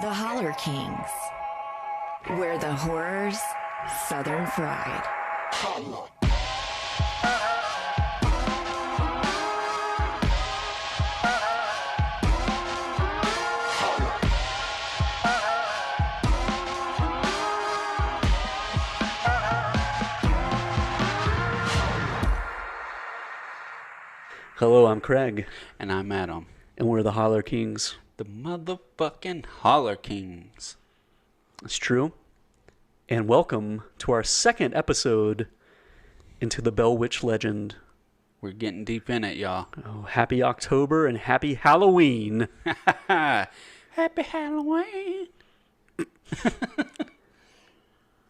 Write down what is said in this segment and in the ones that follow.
The Holler Kings, where the horror's southern fried. Hello, I'm Craig. And I'm Adam. And we're the Holler Kings. The motherfucking Holler Kings. It's true. And welcome to our second episode into the Bell Witch legend. We're getting deep in it, y'all. Oh, happy October and happy Halloween. Happy Halloween.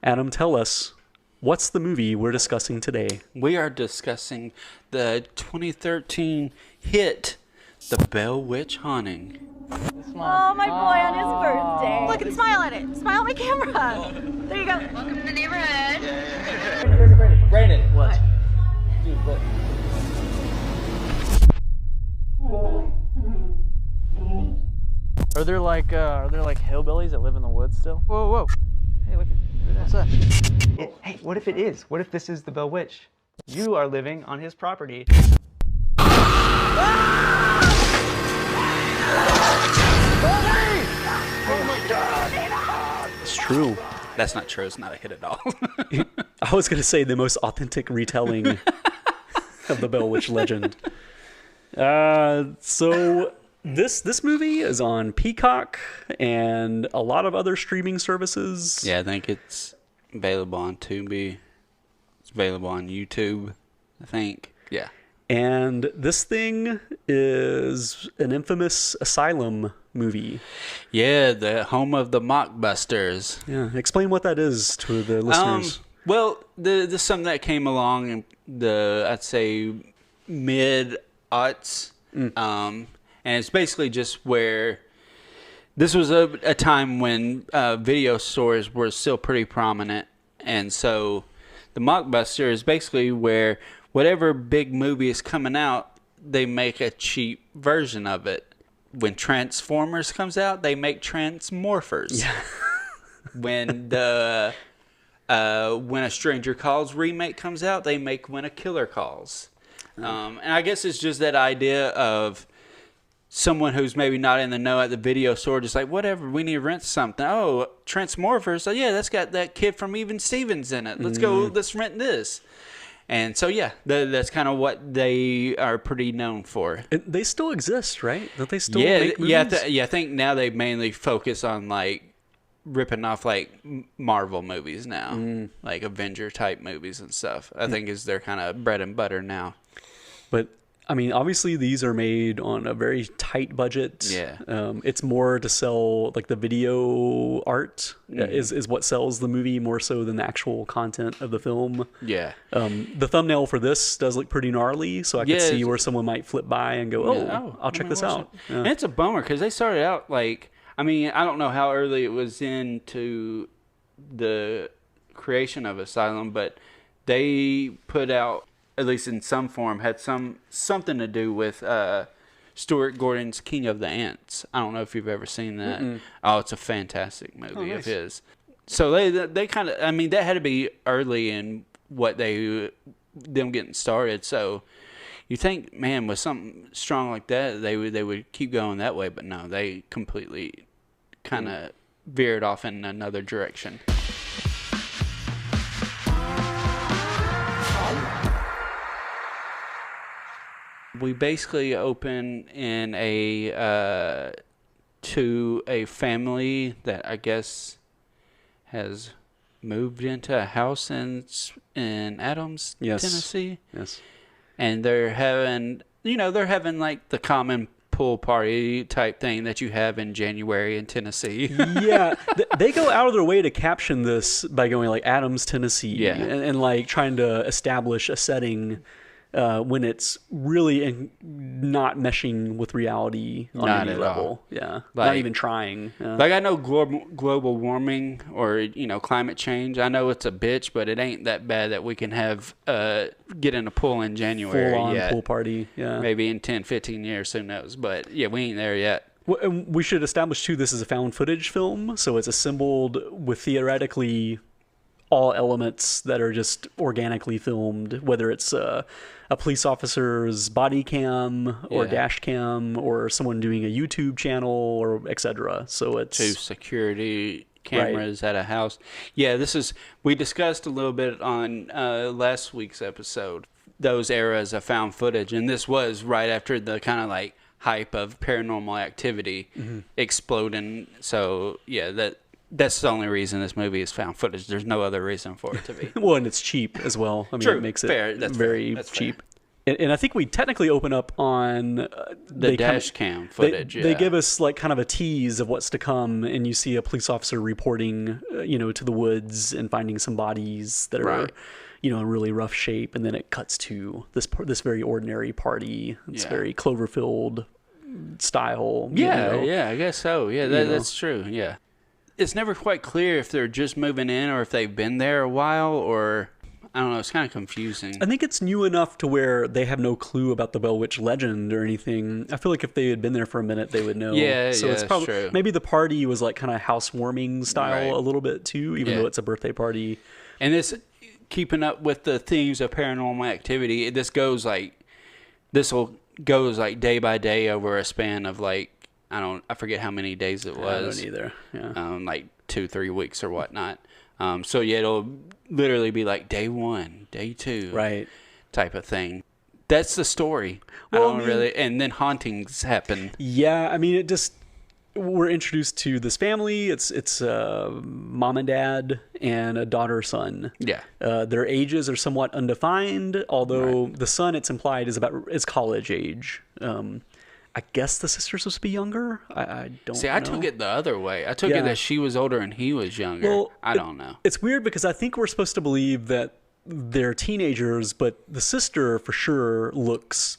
Adam, tell us, what's the movie we're discussing today? We are discussing the 2013 hit, The Bell Witch Haunting. Oh, my boy on his birthday. Look and smile at it. Smile at my camera. There you go. Welcome to the neighborhood. Brandon, what? Dude, look. Are there like hillbillies that live in the woods still? Whoa, whoa. Hey, look at what's that? Hey, what if it is? What if this is the Bell Witch? You are living on his property. It's true. That's not true. It's not a hit at all. I was going to say the most authentic retelling of the Bell Witch legend. So this movie is on Peacock and a lot of other streaming services. Yeah, I think it's available on Tubi. It's available on YouTube, I think. Yeah. And this thing is an infamous asylum movie. Yeah, the home of the mockbusters. Yeah, explain what that is to the listeners. Well, the something that came along in I'd say mid-aughts. And it's basically just where this was a time when video stores were still pretty prominent. And so the mockbuster is basically where whatever big movie is coming out, they make a cheap version of it. When Transformers comes out, they make Transmorphers. Yeah. When the When a Stranger Calls remake comes out, they make When a Killer Calls. And I guess it's just that idea of someone who's maybe not in the know at the video store, just like, whatever, we need to rent something. Oh, Transmorphers. Oh, yeah, that's got that kid from Even Stevens in it. Let's go, let's rent this. And so, yeah, that's kind of what they are pretty known for. And they still exist, right? Don't they still make movies? I think now they mainly focus on, like, ripping off, like, Marvel movies now. Like, Avenger-type movies and stuff. I think is their kind of bread and butter now. But, I mean, obviously these are made on a very tight budget. Yeah. It's more to sell, like, the video art is what sells the movie more so than the actual content of the film. Yeah. The thumbnail for this does look pretty gnarly, so I could see where someone might flip by and go, I'll check this out. And it's a bummer because they started out, like, I mean, I don't know how early it was into the creation of Asylum, but they put out, at least in some form, had something to do with Stuart Gordon's King of the Ants. I don't know if you've ever seen that. Oh, it's a fantastic movie of his. So they kind of, I mean, that had to be early in them getting started. So you think, man, with something strong like that, they would keep going that way, but no, they completely kind of veered off in another direction. We basically open in to a family that I guess has moved into a house in Adams, Tennessee. Yes. And they're having like the common pool party type thing that you have in January in Tennessee. Yeah, they go out of their way to caption this by going like Adams, Tennessee, and like trying to establish a setting when it's really not meshing with reality on any level. All. Yeah, not even trying. Like I know global warming or climate change. I know it's a bitch, but it ain't that bad that we can have get in a pool in January. Full on pool party. Yeah, maybe in 10, 15 years, who knows? But yeah, we ain't there yet. Well, and we should establish too, this is a found footage film, so it's assembled with theoretically all elements that are just organically filmed, whether it's a police officer's body cam or dash cam or someone doing a YouTube channel or etc. So it's to security cameras at a house. Yeah, we discussed a little bit on last week's episode, those eras of found footage, and this was right after the kind of like hype of Paranormal Activity exploding. So yeah, that's the only reason this movie is found footage. There's no other reason for it to be. Well, and it's cheap as well. I mean, True. it makes it Fair. That's very That's cheap. And I think we technically open up on the dash cam footage. They give us like kind of a tease of what's to come, and you see a police officer reporting, to the woods and finding some bodies that are, in really rough shape, and then it cuts to this very ordinary party. It's very Cloverfield style. Yeah, I guess so. Yeah, that's true. Yeah. It's never quite clear if they're just moving in or if they've been there a while, or I don't know. It's kind of confusing. I think it's new enough to where they have no clue about the Bell Witch legend or anything. I feel like if they had been there for a minute, they would know. Yeah, so it's probably true. Maybe the party was like kind of housewarming style a little bit too, even though it's a birthday party. And this, keeping up with the themes of Paranormal Activity, goes like day by day over a span of like, I forget how many days it was. I don't either. Yeah. Like 2-3 weeks or whatnot. So yeah, it'll literally be like day 1, day 2, right, type of thing. That's the story. Well, and then hauntings happen. Yeah, I mean, we're introduced to this family. It's mom and dad and a daughter son. Yeah. Their ages are somewhat undefined, although the son, it's implied, is college age. I guess the sister's supposed to be younger. I don't know. See, I took it the other way. I took it that she was older and he was younger. Well, I don't know. It's weird because I think we're supposed to believe that they're teenagers, but the sister for sure looks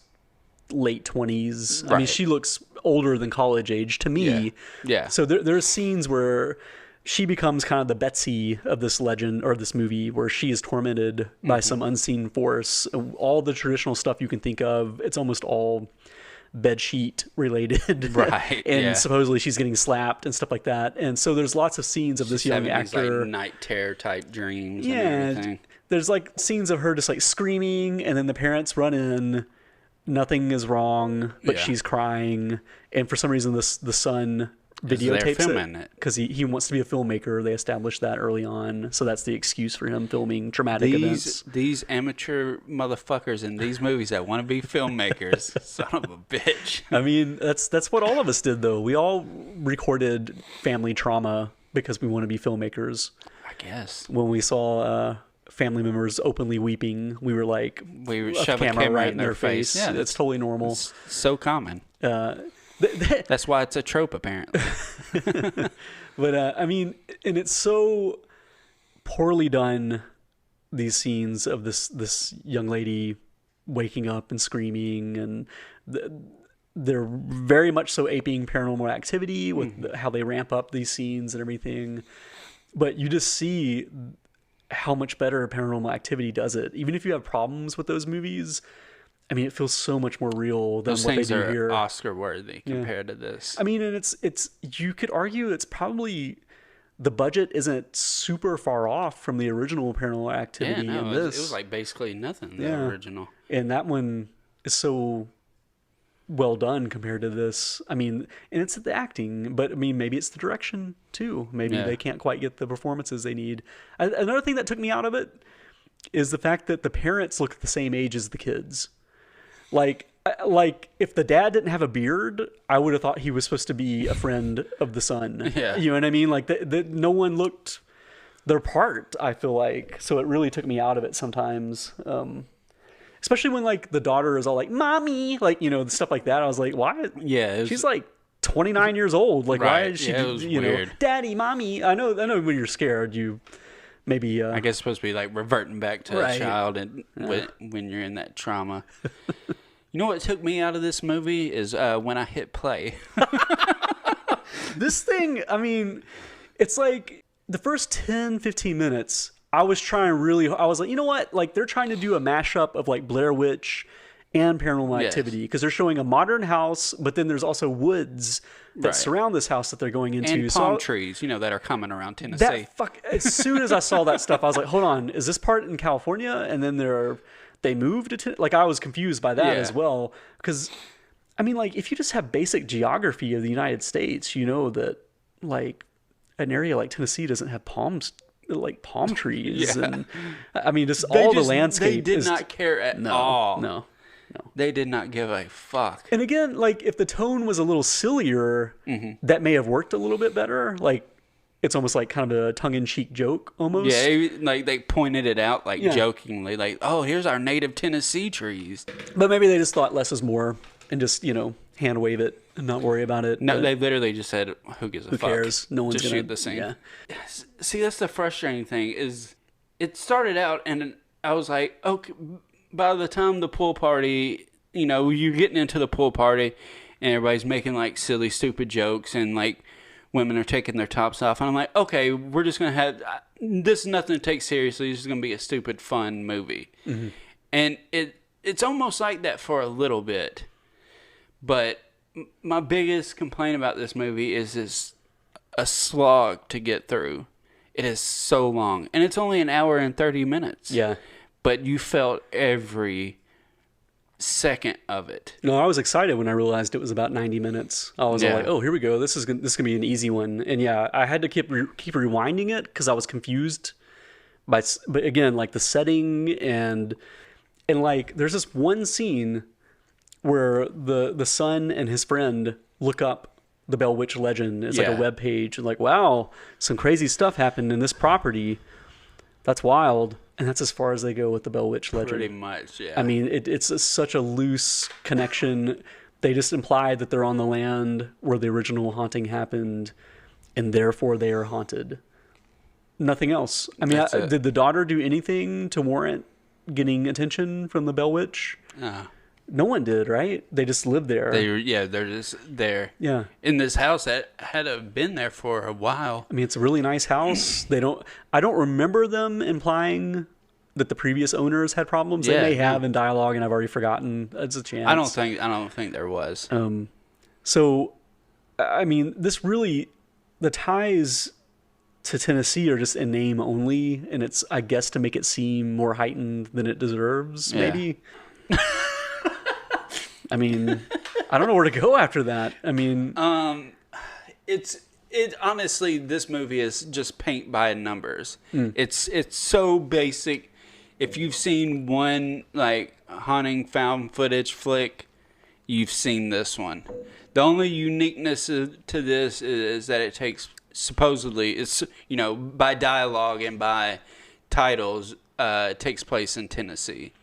late 20s. Right. I mean, she looks older than college age to me. Yeah. So there's scenes where she becomes kind of the Betsy of this legend or this movie, where she is tormented by some unseen force. All the traditional stuff you can think of, it's almost all bedsheet related, right? And supposedly she's getting slapped and stuff like that. And so there's lots of scenes of this young actor, like night terror type dreams. And everything. There's like scenes of her just like screaming, and then the parents run in. Nothing is wrong, but she's crying, and for some reason the son videotapes it because he wants to be a filmmaker. They established that early on, so that's the excuse for him filming traumatic events. These amateur motherfuckers in these movies that want to be filmmakers, son of a bitch. I mean, that's what all of us did, though. We all recorded family trauma because we want to be filmmakers. I guess when we saw family members openly weeping, we were like, we shove a camera right in their face. Yeah, that's totally normal. It's so common. That's why it's a trope, apparently. But I mean, and it's so poorly done. These scenes of this young lady waking up and screaming, and they're very much so aping Paranormal Activity with how they ramp up these scenes and everything. But you just see how much better Paranormal Activity does it. Even if you have problems with those movies, I mean, it feels so much more real than those what they do things are here. Oscar worthy compared to this. I mean, and it's you could argue it's probably the budget isn't super far off from the original Paranormal Activity. Yeah, no, and this. It was like basically nothing. The original, and that one is so well done compared to this. I mean, and it's the acting, but I mean, maybe it's the direction too. Maybe they can't quite get the performances they need. Another thing that took me out of it is the fact that the parents look the same age as the kids. Like if the dad didn't have a beard, I would have thought he was supposed to be a friend of the son. Yeah. You know what I mean? Like no one looked their part, I feel like. So it really took me out of it sometimes. Especially when like the daughter is all like, "Mommy," like, stuff like that. I was like, why? Yeah. She's like 29 years old. Like, why is she, it was weird. Daddy, Mommy. I know when you're scared, you maybe, I guess it's supposed to be like reverting back to a child and when you're in that trauma. You know what took me out of this movie is when I hit play. This thing, I mean, it's like the first 10, 15 minutes, I was like, you know what? Like, they're trying to do a mashup of like Blair Witch and Paranormal Activity, because they're showing a modern house, but then there's also woods that surround this house that they're going into. And palm trees, that are coming around Tennessee. As soon as I saw that stuff, I was like, hold on, is this part in California? And then they moved to I was confused by that as well, because I mean, like, if you just have basic geography of the United States, you know that like an area like Tennessee doesn't have palm trees, and I mean, the landscape. They did not care at all. No, they did not give a fuck. And again, like, if the tone was a little sillier, that may have worked a little bit better. Like, it's almost like kind of a tongue-in-cheek joke, almost. Yeah, like they pointed it out, like jokingly, like, "Oh, here's our native Tennessee trees." But maybe they just thought less is more, and just hand wave it and not worry about it. No, they literally just said, "Who gives a fuck? Who cares? No one's just gonna shoot the scene." Yeah. See, that's the frustrating thing. Is it started out, and I was like, okay. By the time the pool party, you're getting into the pool party, and everybody's making like silly, stupid jokes, and like women are taking their tops off, and I'm like, okay, we're just gonna have this is nothing to take seriously. This is gonna be a stupid, fun movie, and it's almost like that for a little bit. But my biggest complaint about this movie is it's a slog to get through. It is so long, and it's only an hour and 30 minutes. Yeah. But you felt every second of it. No, I was excited when I realized it was about 90 minutes. I was like, oh, here we go. This is gonna be an easy one. And yeah, I had to keep rewinding it because I was confused. But again, like the setting and like there's this one scene where the son and his friend look up the Bell Witch legend. It's like a web page, and like, wow, some crazy stuff happened in this property. That's wild. And that's as far as they go with the Bell Witch legend. Pretty much, yeah. I mean, it's such a loose connection. They just imply that they're on the land where the original haunting happened, and therefore they are haunted. Nothing else. I mean, did the daughter do anything to warrant getting attention from the Bell Witch? No one did, right? They just lived there. They're just there. Yeah. In this house that had been there for a while. I mean, it's a really nice house. I don't remember them implying that the previous owners had problems. They may have in dialogue, and I've already forgotten. It's a chance. I don't think there was. So, I mean, the ties to Tennessee are just in name only, and it's, I guess, to make it seem more heightened than it deserves, maybe. I mean, I don't know where to go after that. I mean, it honestly, this movie is just paint by numbers. It's so basic. If you've seen one like haunting found footage flick, you've seen this one. The only uniqueness to this is that it takes supposedly it's by dialogue and by titles takes place in Tennessee.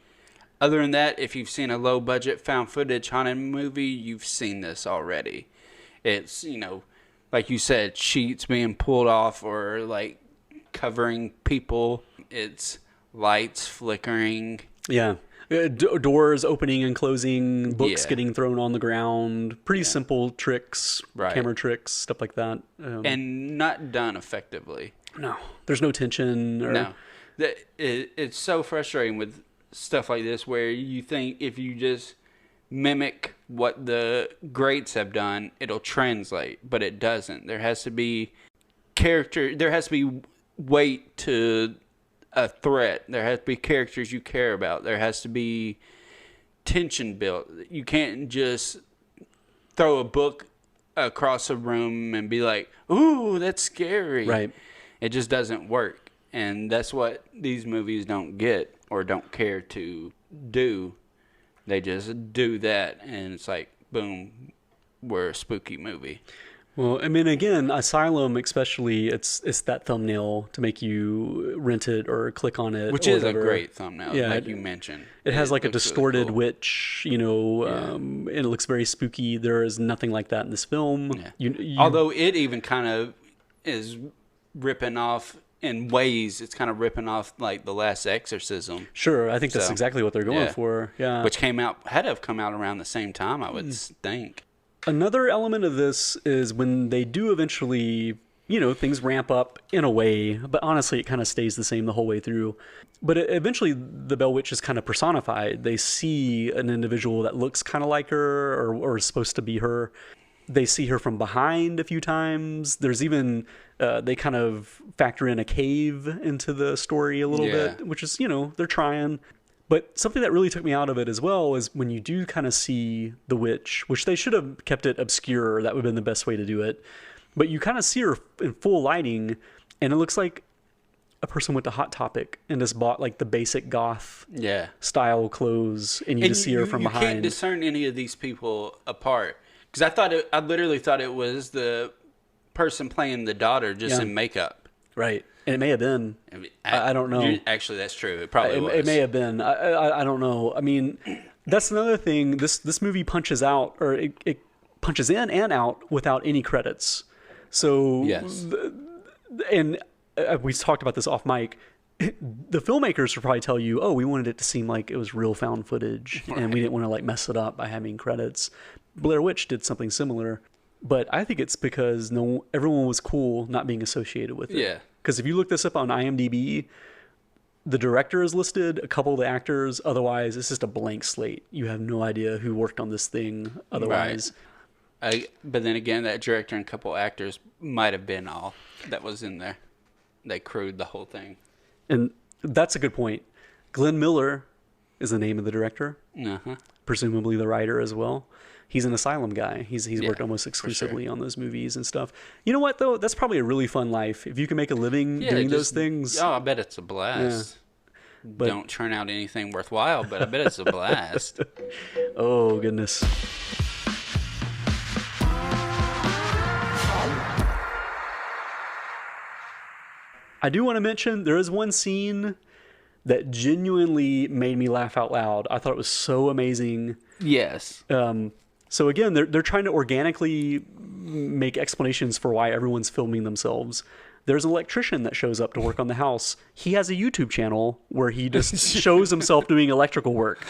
Other than that, if you've seen a low-budget found-footage haunted movie, you've seen this already. It's, like you said, sheets being pulled off or, like, covering people. It's lights flickering. Yeah. Doors opening and closing, books getting thrown on the ground. Pretty simple tricks, camera tricks, stuff like that. And not done effectively. No. There's no tension. No. It's so frustrating with stuff like this where you think if you just mimic what the greats have done, it'll translate, but it doesn't. There has to be weight to a threat. There has to be characters you care about. There has to be tension built. You can't just throw a book across a room and be like, ooh, that's scary. Right. It just doesn't work. And that's what these movies don't get or don't care to do. They just do that, and it's like, boom, we're a spooky movie. Well, I mean, again, Asylum especially, it's that thumbnail to make you rent it or click on it. Which is a great thumbnail, like you mentioned. It has like a distorted witch, and it looks very spooky. There is nothing like that in this film. Yeah. Although it even kind of is ripping off, in ways, it's kind of ripping off like The Last Exorcism. Sure, I think that's exactly what they're going for. Yeah, which had to have come out around the same time, I would think. Another element of this is when they do eventually things ramp up in a way, but honestly, it kind of stays the same the whole way through. But eventually, the Bell Witch is kind of personified. They see an individual that looks kind of like her or is supposed to be her. They see her from behind a few times. There's even, they kind of factor in a cave into the story a little bit, which is, they're trying. But something that really took me out of it as well is when you do kind of see the witch, which they should have kept it obscure. That would have been the best way to do it. But you kind of see her in full lighting, and it looks like a person went to Hot Topic and just bought like the basic goth style clothes, and you just see her from behind. You can't discern any of these people apart. Because I literally thought it was the person playing the daughter just in makeup. Right. And it may have been. I don't know. Actually, that's true. It probably was. It may have been. I don't know. I mean, that's another thing. This movie punches out, or it punches in and out without any credits. So, and we talked about this off mic. The filmmakers will probably tell you, we wanted it to seem like it was real found footage, and we didn't want to like mess it up by having credits. Blair Witch did something similar, but I think it's because everyone was cool not being associated with it. Yeah. Because if you look this up on IMDb, the director is listed, a couple of the actors. Otherwise, it's just a blank slate. You have no idea who worked on this thing. Otherwise, but then again, that director and a couple actors might have been all that was in there. They crewed the whole thing. And that's a good point. Glenn Miller is the name of the director. Presumably the writer as well. He's an Asylum guy. He's worked almost exclusively on those movies and stuff. You know what, though? That's probably a really fun life. If you can make a living doing those things. Oh, I bet it's a blast. Yeah. But don't turn out anything worthwhile, but I bet it's a blast. Oh, goodness. I do want to mention there is one scene that genuinely made me laugh out loud. I thought it was so amazing. Yes. So again, they're trying to organically make explanations for why everyone's filming themselves. There's an electrician that shows up to work on the house. He has a YouTube channel where he just shows himself doing electrical work.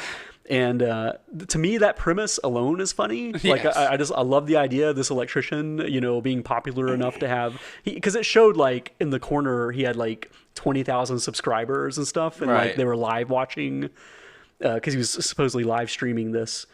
And to me, that premise alone is funny. Yes. Like I love the idea of this electrician, being popular enough to have, because it showed like in the corner he had like 20,000 subscribers and stuff, and like they were live watching because he was supposedly live streaming this.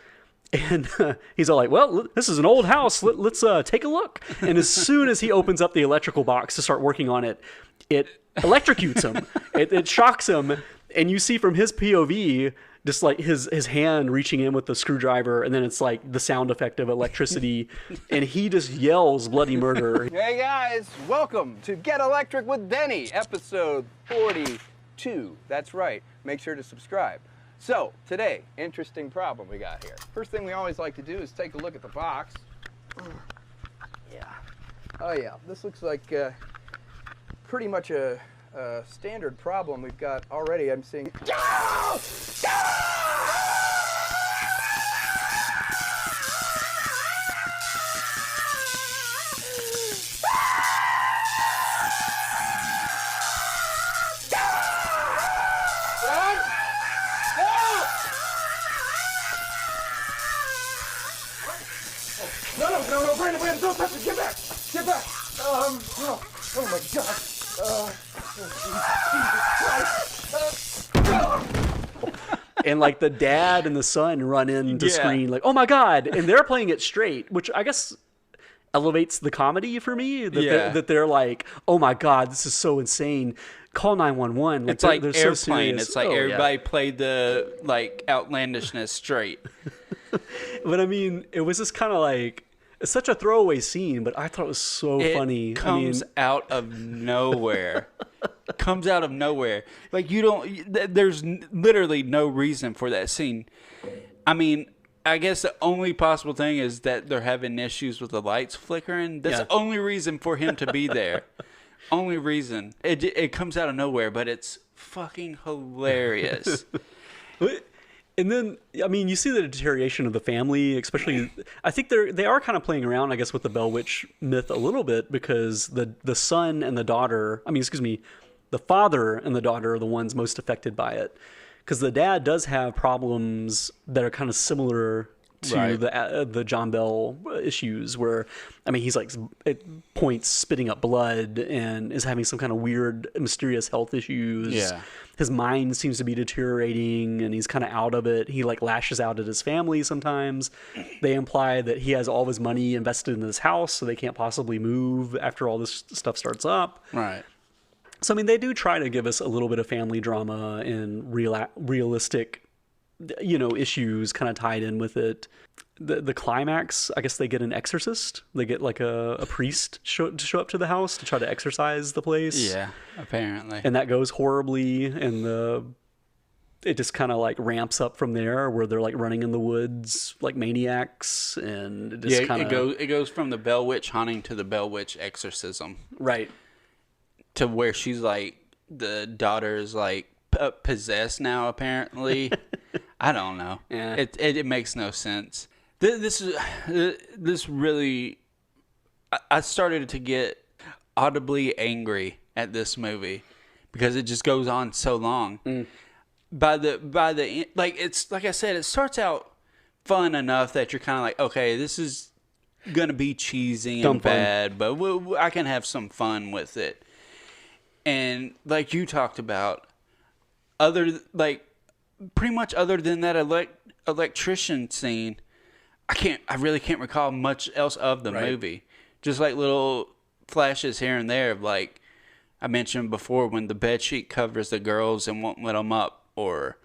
And he's all like, well, this is an old house. Let's take a look. And as soon as he opens up the electrical box to start working on it, it electrocutes him. It shocks him. And you see from his POV, just like his hand reaching in with the screwdriver. And then it's like the sound effect of electricity. And he just yells bloody murder. Hey guys, welcome to Get Electric with Denny, episode 42. That's right. Make sure to subscribe. So, today, interesting problem we got here. First thing we always like to do is take a look at the box. Yeah. Oh yeah, this looks like pretty much a standard problem we've got already. I'm seeing... No, Brandon, don't touch it. Get back. No. Oh my God. And like the dad and the son run into screen like, oh my God. And they're playing it straight, which I guess elevates the comedy for me. That they're like, oh my God, this is so insane. Call 911. It's like Airplane. So it's like everybody played the like outlandishness straight. But I mean, it was just kind of like, it's such a throwaway scene, but I thought it was so funny. It comes out of nowhere. Comes out of nowhere. Like there's literally no reason for that scene. I mean, I guess the only possible thing is that they're having issues with the lights flickering. That's the only reason for him to be there. Only reason. It comes out of nowhere, but it's fucking hilarious. And then, I mean, you see the deterioration of the family, especially. I think they are kind of playing around, I guess, with the Bell Witch myth a little bit, because the son and the daughter, the father and the daughter are the ones most affected by it. Because the dad does have problems that are kind of similar to the John Bell issues, where I mean he's like at points spitting up blood and is having some kind of weird mysterious health issues. Yeah. His mind seems to be deteriorating and he's kind of out of it. He like lashes out at his family sometimes. They imply that he has all of his money invested in this house, so they can't possibly move after all this stuff starts up. Right. So I mean, they do try to give us a little bit of family drama and realistic, issues kind of tied in with it. The climax, I guess they get an exorcist. They get like a priest to show up to the house to try to exorcise the place. Yeah, apparently. And that goes horribly, and it just kind of like ramps up from there, where they're like running in the woods like maniacs, and it just it goes from the Bell Witch haunting to the Bell Witch exorcism. Right. To where she's like, the daughter's like possessed now, apparently. I don't know. Yeah. It makes no sense. This really, I started to get audibly angry at this movie because it just goes on so long. By the like, it's like I said, it starts out fun enough that you're kind of like, okay, this is gonna be cheesy and bad, but I can have some fun with it. And like you talked about, pretty much other than that electrician scene, I really can't recall much else of the movie. Just like little flashes here and there of, like I mentioned before, when the bedsheet covers the girls and won't let them up, or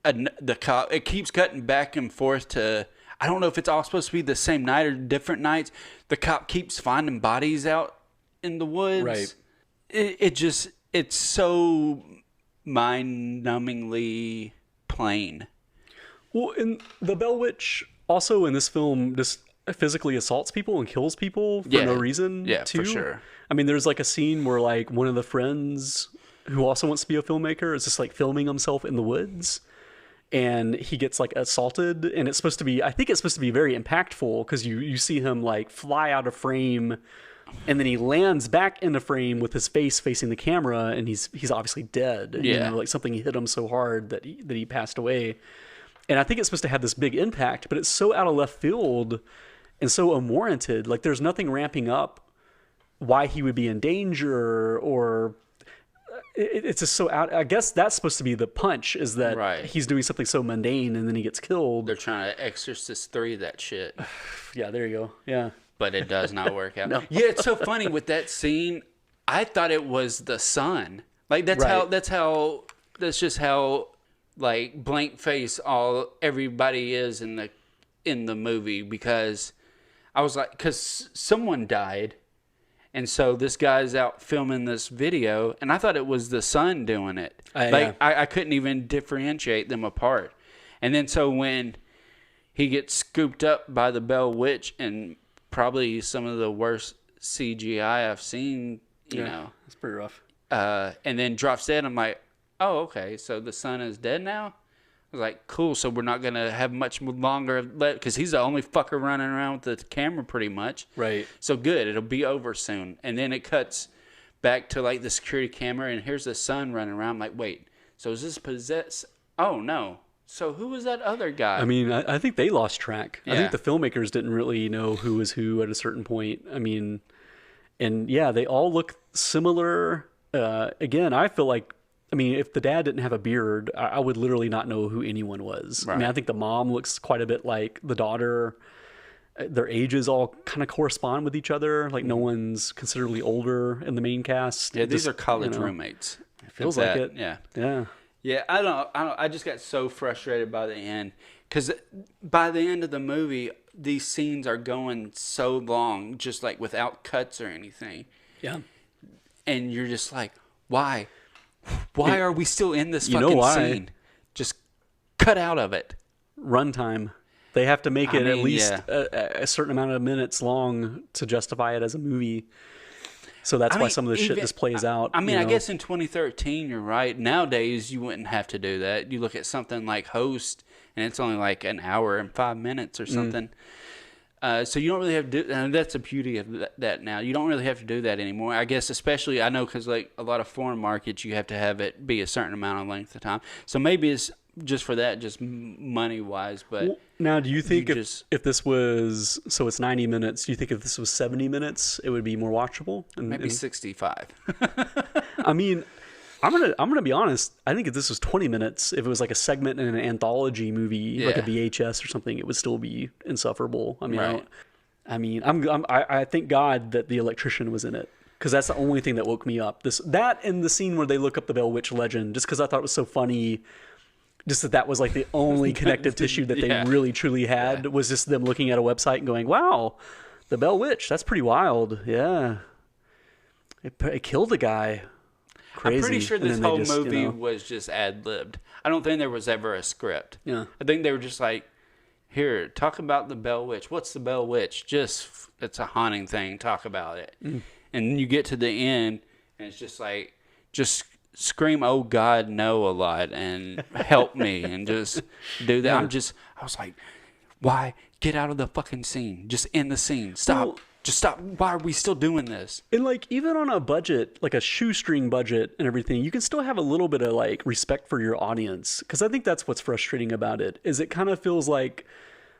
the cop. It keeps cutting back and forth to, I don't know if it's all supposed to be the same night or different nights. The cop keeps finding bodies out in the woods. Right. It's so mind-numbingly plain. Well, and the Bell Witch also in this film just physically assaults people and kills people for no reason. Yeah, too. for sure. I mean, there's like a scene where like one of the friends who also wants to be a filmmaker is just like filming himself in the woods, and he gets like assaulted, and I think it's supposed to be very impactful because you see him like fly out of frame, and then he lands back in the frame with his face facing the camera, and he's obviously dead. Yeah. Like something hit him so hard that he passed away. And I think it's supposed to have this big impact, but it's so out of left field and so unwarranted. Like there's nothing ramping up why he would be in danger, or it's just so out. I guess that's supposed to be the punch, is that he's doing something so mundane and then he gets killed. They're trying to Exorcist 3 that shit. Yeah, there you go. Yeah. But it does not work out. No. Yeah, it's so funny with that scene. I thought it was the son. Like that's just how like blank face everybody is in the movie, because I was like, because someone died, and so this guy's out filming this video, and I thought it was the son doing it. I couldn't even differentiate them apart. And then so when he gets scooped up by the Bell Witch, and probably some of the worst CGI I've seen, you know, it's pretty rough. And then drops dead. I'm like, oh, okay, so the son is dead now? I was like, cool, so we're not going to have much longer left, because he's the only fucker running around with the camera pretty much. Right. So good, it'll be over soon. And then it cuts back to like the security camera, and here's the son running around. I'm like, wait, so is this possessed? Oh, no. So who was that other guy? I mean, I think they lost track. Yeah. I think the filmmakers didn't really know who was who at a certain point. I mean, and yeah, they all look similar. Again, I feel like, I mean, if the dad didn't have a beard, I would literally not know who anyone was. Right. I mean, I think the mom looks quite a bit like the daughter. Their ages all kind of correspond with each other. Like no one's considerably older in the main cast. Yeah, these are college roommates. It feels like it. Yeah. Yeah. Yeah, I don't. I just got so frustrated by the end, because by the end of the movie, these scenes are going so long, just like without cuts or anything. Yeah. And you're just like, why? Why are we still in this fucking scene? Just cut out of it. Runtime. They have to make it at least a certain amount of minutes long to justify it as a movie. So that's why some of this shit just plays out. I mean, I guess in 2013, you're right. Nowadays, you wouldn't have to do that. You look at something like Host, and it's only like an hour and 5 minutes or something. So you don't really have to do, and that's the beauty of that now. You don't really have to do that anymore. I guess especially, I know, because like a lot of foreign markets, you have to have it be a certain amount of length of time. So maybe it's just for that, just money-wise. But now, do you think if this was, so it's 90 minutes, do you think if this was 70 minutes, it would be more watchable? Maybe 65. I mean, I'm gonna be honest. I think if this was 20 minutes, if it was like a segment in an anthology movie, like a VHS or something, it would still be insufferable. I mean, I thank God that the electrician was in it, because that's the only thing that woke me up. That and the scene where they look up the Bell Witch legend, just because I thought it was so funny. Just that was like the only connective tissue that they really truly had was just them looking at a website and going, "Wow, the Bell Witch. That's pretty wild." Yeah, it killed a guy. Crazy. I'm pretty sure this whole movie was just ad-libbed. I don't think there was ever a script. Yeah. I think they were just like, here, talk about the Bell Witch. What's the Bell Witch? It's a haunting thing. Talk about it. And then you get to the end, and it's just like, just scream, "Oh God, no," a lot, and help me, and just do that. I was like, why? Get out of the fucking scene. Just end the scene. Stop. Well, just stop. Why are we still doing this? And like, even on a budget, like a shoestring budget and everything, you can still have a little bit of like respect for your audience. Because I think that's what's frustrating about it, is it kind of feels like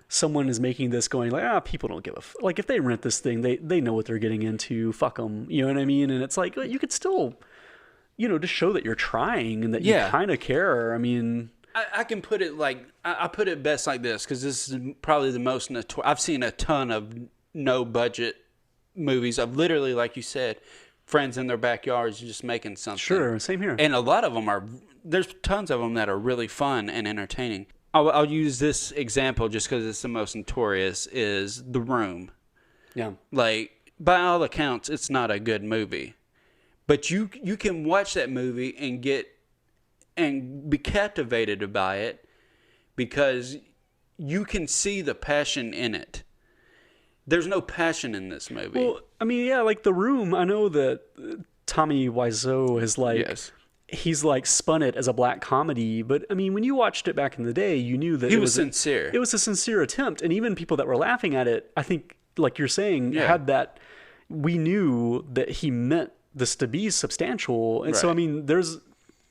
someone is making this going like, people don't give a like, if they rent this thing, they know what they're getting into. Fuck them. You know what I mean? And it's like, you could still, to show that you're trying and that you kind of care. I mean, I can put it like, I put it best like this, because this is probably the most I've seen a ton of no budget movies of literally, like you said, friends in their backyards just making something. Sure, same here. And a lot of them there's tons of them that are really fun and entertaining. I'll use this example just because it's the most notorious, is The Room. Yeah. Like, by all accounts, it's not a good movie. But you can watch that movie and be captivated by it because you can see the passion in it. There's no passion in this movie. Well, I mean, yeah, like The Room, I know that Tommy Wiseau has he's like spun it as a black comedy, but I mean, when you watched it back in the day, you knew that it was sincere. It was a sincere attempt, and even people that were laughing at it, I think, like you're saying, had that. We knew that he meant this to be substantial, and so I mean, there's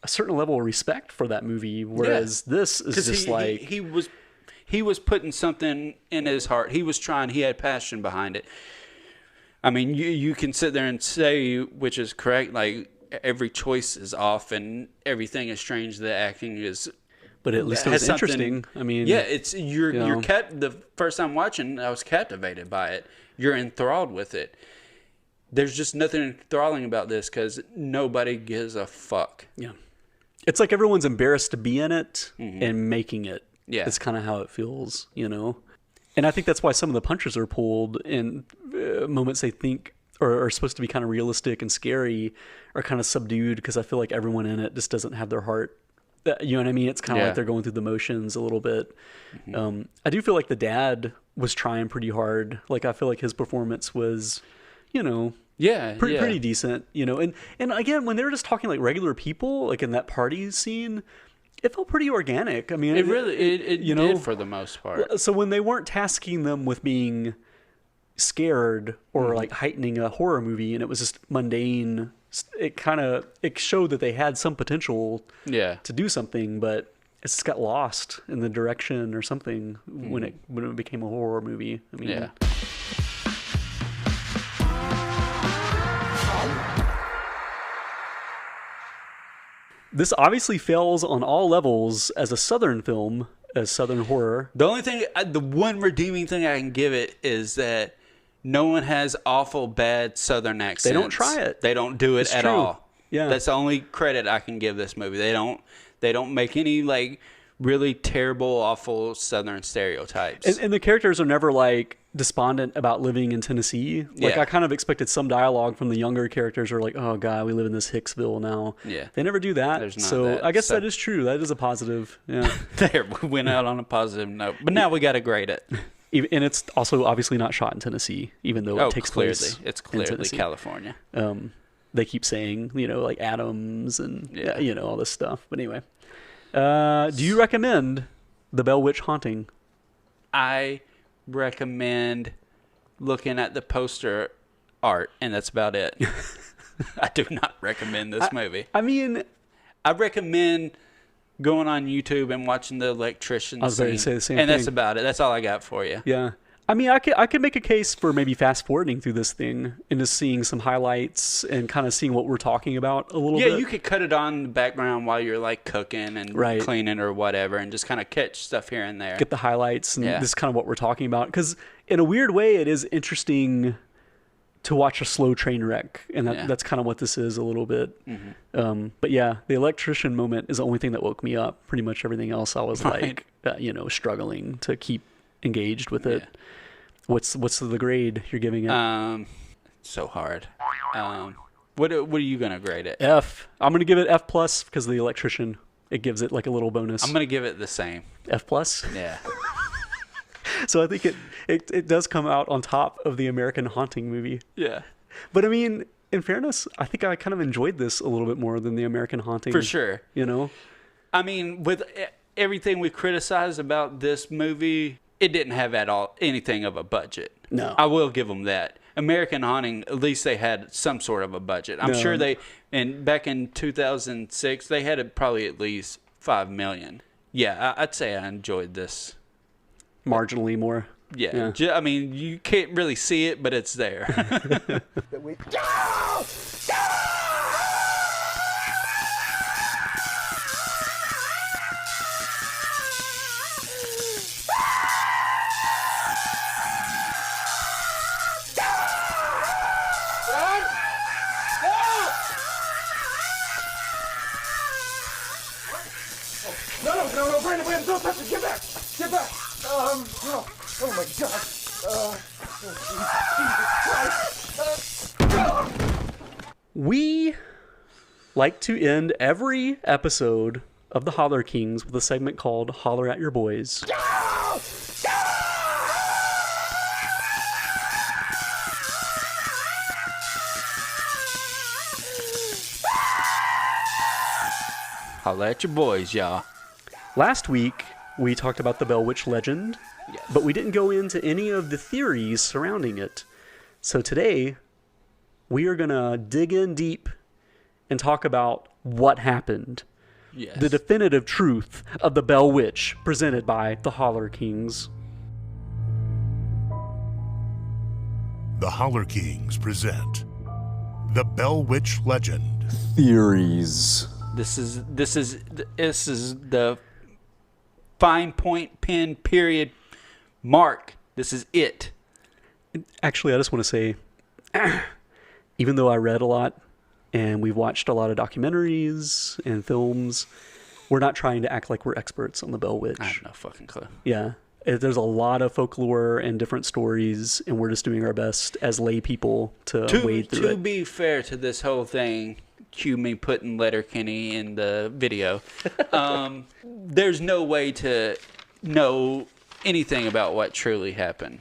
a certain level of respect for that movie, whereas this is just he was putting something in his heart. He was trying. He had passion behind it. I mean, you can sit there and say, which is correct, like every choice is off and everything is strange. The acting is, but at least it was interesting. I mean, you're kept the first time watching, I was captivated by it. You're enthralled with it. There's just nothing enthralling about this because nobody gives a fuck. Yeah, it's like everyone's embarrassed to be in it and making it. Yeah, it's kind of how it feels, And I think that's why some of the punches are pulled in moments they think are supposed to be kind of realistic and scary are kind of subdued because I feel like everyone in it just doesn't have their heart. You know what I mean? It's kind of like they're going through the motions a little bit. I do feel like the dad was trying pretty hard. Like I feel like his performance was, pretty decent. And again, when they were just talking like regular people, like in that party scene, it felt pretty organic. I mean, it really did for the most part. So when they weren't tasking them with being scared or like heightening a horror movie, and it was just mundane, it showed that they had some potential to do something, but it's just got lost in the direction or something when it became a horror movie. I mean, this obviously fails on all levels as a Southern film, as Southern horror. The one redeeming thing I can give it is that no one has awful bad Southern accents. They don't try it. They don't do it at all. Yeah, that's the only credit I can give this movie. They don't make any like really terrible, awful Southern stereotypes. And the characters are never like despondent about living in Tennessee. Like I kind of expected some dialogue from the younger characters are like, oh God, we live in this Hicksville now. Yeah. They never do that. So I guess that is true. That is a positive. Yeah. There, we went out on a positive note. But now we got to grade it. And it's also obviously not shot in Tennessee, even though it takes place. It's clearly California. They keep saying, like Adams and all this stuff. But anyway, do you recommend The Bell Witch Haunting? I recommend looking at the poster art, and that's about it. I do not recommend this movie. I mean, I recommend going on YouTube and watching the electrician I was going scene, to say the same and thing. that's about it. That's all I got for you. Yeah. I mean, I could make a case for maybe fast forwarding through this thing and just seeing some highlights and kind of seeing what we're talking about a little bit. Yeah, you could cut it on in the background while you're like cooking and Right. cleaning or whatever, and just kind of catch stuff here and there. Get the highlights and Yeah. this is kind of what we're talking about. Because in a weird way, it is interesting to watch a slow train wreck, and that's kind of what this is a little bit. But yeah, the electrician moment is the only thing that woke me up. Pretty much everything else, I was Right. like, struggling to keep engaged with it. What's the grade you're giving it? So hard. What are you gonna grade it? F. I'm gonna give it F plus because of the electrician. It gives it like a little bonus. I'm gonna give it the same. F plus. Yeah. So I think it does come out on top of the American Haunting movie. Yeah. But I mean, in fairness, I think I kind of enjoyed this a little bit more than the American Haunting. For sure. You know? I mean, with everything we criticized about this movie, it didn't have at all anything of a budget. No. I will give them that. American Haunting, at least they had some sort of a budget. I'm sure back in 2006, they had probably at least $5 million. Yeah, I'd say I enjoyed this. Marginally more. Yeah. I mean, you can't really see it, but it's there. No, Brandon, don't touch it. Get back. No. Oh my God. Jesus Christ. We like to end every episode of the Holler Kings with a segment called Holler at Your Boys. Holla at your boys, y'all. Last week, we talked about the Bell Witch legend, but we didn't go into any of the theories surrounding it. So today, we are going to dig in deep and talk about what happened. Yes. The definitive truth of the Bell Witch presented by the Holler Kings. The Holler Kings present the Bell Witch legend. Theories. This is the fine point pen period mark. This is it. Actually, I just want to say, even though I read a lot and we've watched a lot of documentaries and films, we're not trying to act like we're experts on the Bell Witch. I have no fucking clue. Yeah. There's a lot of folklore and different stories, and we're just doing our best as lay people to wade through it. To be fair to this whole thing, cue me putting Letterkenny in the video. There's no way to know anything about what truly happened.